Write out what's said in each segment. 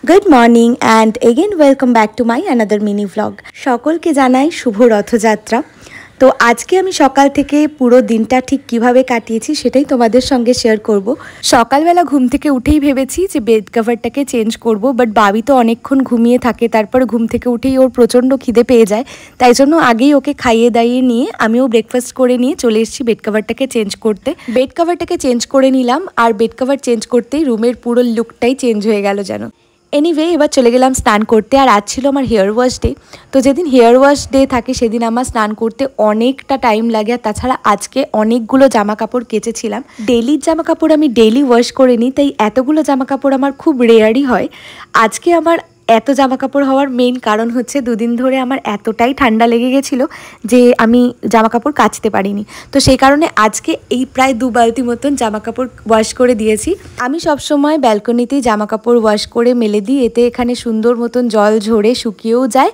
Good morning and again welcome back to my another mini vlog. সকলকে জানাই শুভ রথযাত্রা। তো আজকে আমি সকাল থেকে পুরো দিনটা ঠিক কিভাবে কাটিয়েছি সেটাই তোমাদের সঙ্গে শেয়ার করব। সকালবেলা ঘুম থেকে উঠেই ভেবেছি যে বেড কভারটাকে চেঞ্জ করব, বাট বাবি তো অনেকক্ষণ ঘুমিয়ে থাকে, তারপর ঘুম থেকে উঠেই ওর প্রচণ্ড খিদে পেয়ে যায়, তাই জন্য আগেই ওকে খাইয়ে দাইয়ে নিয়ে আমিও ব্রেকফাস্ট করে নিয়ে চলে এসেছি বেড কভারটাকে চেঞ্জ করতে। বেড কভারটাকে চেঞ্জ করে নিলাম আর বেড কভার চেঞ্জ করতেই রুমের পুরো লুকটাই চেঞ্জ হয়ে গেল যেন। এনিওয়ে এবার চলে গেলাম স্নান করতে, আর আজ ছিল আমার হেয়ার ওয়াশ ডে। তো যেদিন হেয়ার ওয়াশ ডে থাকে সেদিন আমার স্নান করতে অনেকটা টাইম লাগে, আর তাছাড়া আজকে অনেকগুলো জামা কাপড় কেচেছিলাম। ডেইলির জামা কাপড় আমি ডেইলি ওয়াশ করে নিই, তাই এতগুলো জামা কাপড় আমার খুব রেয়ারই হয়। আজকে আমার এত জামা কাপড় হওয়ার মেইন কারণ হচ্ছে দুদিন ধরে আমার এতটাই ঠান্ডা লেগে গেছিলো যে আমি জামা কাপড় কাচতে পারিনি। তো সেই কারণে আজকে এই প্রায় 2 বালতি মতন জামা কাপড় ওয়াশ করে দিয়েছি। আমি সবসময় ব্যালকনিতেই জামা কাপড় ওয়াশ করে মেলে দিই, এতে এখানে সুন্দর মতন জল ঝরে শুকিয়েও যায়,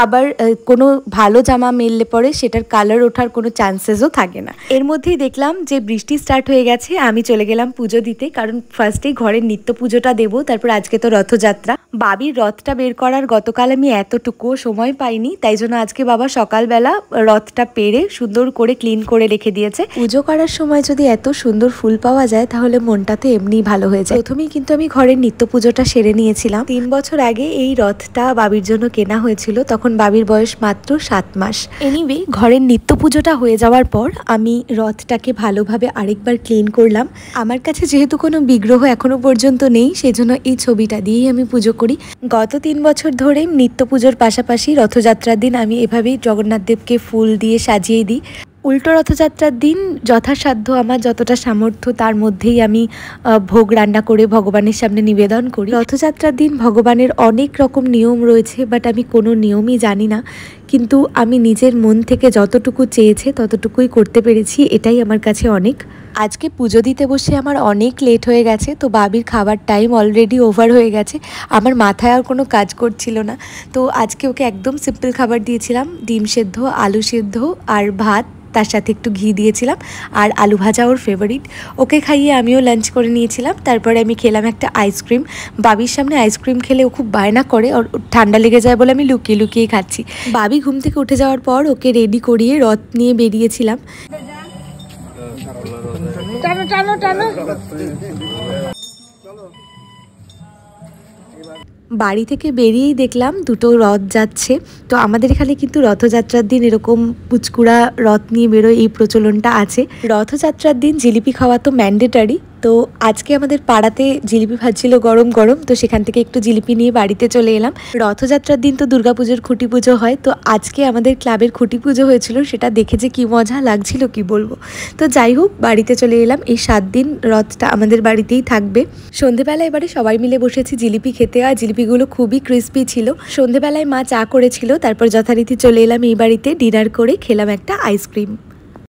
আবার কোনো ভালো জামা মেললে পরে সেটার কালার ওঠার কোনো চান্সেসও থাকে না। এর মধ্যেই দেখলাম যে বৃষ্টি স্টার্ট হয়ে গেছে, আমি চলে গেলাম পুজো দিতে, কারণ ফার্স্টেই ঘরের নিত্য পুজোটা দেবো, তারপর আজকে তো রথযাত্রা। বাবির রথটা বের করার গতকাল আমি এতটুকুও সময় পাইনি, তাই জন্য আজকে বাবা সকালবেলা রথটা পেরে সুন্দর করে ক্লিন করে রেখে দিয়েছে। পুজো করার সময় যদি এত সুন্দর ফুল পাওয়া যায় তাহলে মনটা তো এমনিই ভালো হয়ে যায়। প্রথমেই কিন্তু আমি ঘরের নিত্য পুজোটা সেরে নিয়েছিলাম। 3 বছর আগে এই রথটা বাবির জন্য কেনা হয়েছিল, তখন বাবির বয়স মাত্র 7 মাস। এনিওয়ে ঘরের নিত্য পুজোটা হয়ে যাওয়ার পর আমি রথটাকে ভালোভাবে আরেকবার ক্লিন করলাম। আমার কাছে যেহেতু কোনো বিগ্রহ এখনো পর্যন্ত নেই, সেজন্য এই ছবিটা দিয়েই আমি পুজো করি। গত 3 বছর ধরে নিত্য পুজোর পাশাপাশি রথযাত্রার দিন আমি এভাবেই জগন্নাথ দেবকে ফুল দিয়ে সাজিয়ে দিই। উল্টো রথযাত্রার দিন যথাসাধ্য আমার যতটা সামর্থ্য তার মধ্যেই আমি ভোগ রান্না করে ভগবানের সামনে নিবেদন করি। রথযাত্রার দিন ভগবানের অনেক রকম নিয়ম রয়েছে, বাট আমি কোনো নিয়মই জানি না, কিন্তু আমি নিজের মন থেকে যতটুকু চেয়েছে ততটুকুই করতে পেরেছি, এটাই আমার কাছে অনেক। আজকে পুজো দিতে বসে আমার অনেক লেট হয়ে গেছে, তো বাবির খাবার টাইম অলরেডি ওভার হয়ে গেছে। আমার মাথায় আর কোনো কাজ করছিল না, তো আজকে ওকে একদম সিম্পল খাবার দিয়েছিলাম, ডিম সেদ্ধ, আলু সেদ্ধ আর ভাত, তার সাথে একটু ঘি দিয়েছিলাম, আর আলু ভাজা ওর ফেভারিট। ওকে খাইয়ে আমিও লাঞ্চ করে নিয়েছিলাম। তারপরে আমি খেলাম একটা আইসক্রিম। বাবির সামনে আইসক্রিম খেলে ও খুব বায়না করে, ওর ঠান্ডা লেগে যায় বলে আমি লুকিয়ে লুকিয়ে খাচ্ছি। বাবি ঘুম থেকে উঠে যাওয়ার পর ওকে রেডি করিয়ে রথ নিয়ে বেরিয়েছিলাম। টানো টানো টানো। বাড়ি থেকে বেরিয়েই দেখলাম দুটো রথ যাচ্ছে। তো আমাদের এখানে কিন্তু রথযাত্রার দিন এরকম পুচকুড়া রথ নিয়ে বেরোয়, এই প্রচলনটা আছে। রথযাত্রার দিন জিলিপি খাওয়া তো ম্যান্ডেটারি। তো আজকে আমাদের পাড়াতে জিলিপি ভাজছিল গরম গরম, তো সেখান থেকে একটু জিলিপি নিয়ে বাড়িতে চলে এলাম। রথযাত্রার দিন তো দুর্গাপুজোর খুঁটি পুজো হয়, তো আজকে আমাদের ক্লাবের খুঁটি পুজো হয়েছিল, সেটা দেখে যে কি মজা লাগছিল কি বলবো। তো যাই হোক বাড়িতে চলে এলাম। এই 7 দিন রথটা আমাদের বাড়িতেই থাকবে। সন্ধেবেলা এবারে সবাই মিলে বসেছি জিলিপি খেতে, আর জিলিপিগুলো খুবই ক্রিস্পি ছিল। সন্ধেবেলায় মা চা করেছিল, তারপর যথারীতি চলে এলাম এই বাড়িতে, ডিনার করে খেলাম একটা আইসক্রিম।